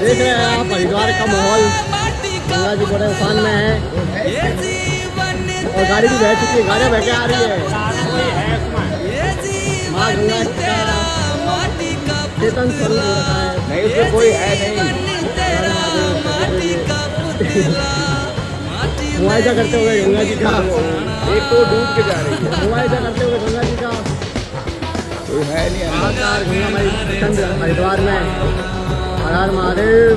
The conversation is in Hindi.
देख रहे हैं आप हरिद्वार का माहौल। गंगा जी बड़े उफान में है और गाड़ी भी बह चुकी है, गाड़ियाँ बह के आ रही है। माँ गंगा का चेतन स्वरूप हो रखा है। नहीं उसमें कोई है नहीं। मुआवजा करते हुए गंगा जी का, एक तो डूब के जा रही है, मुआवजा करते हुए गंगा जी का कोई है नहीं अंदर। महाकाल गंगा माई हरिद्वार में। हर हर महादेव।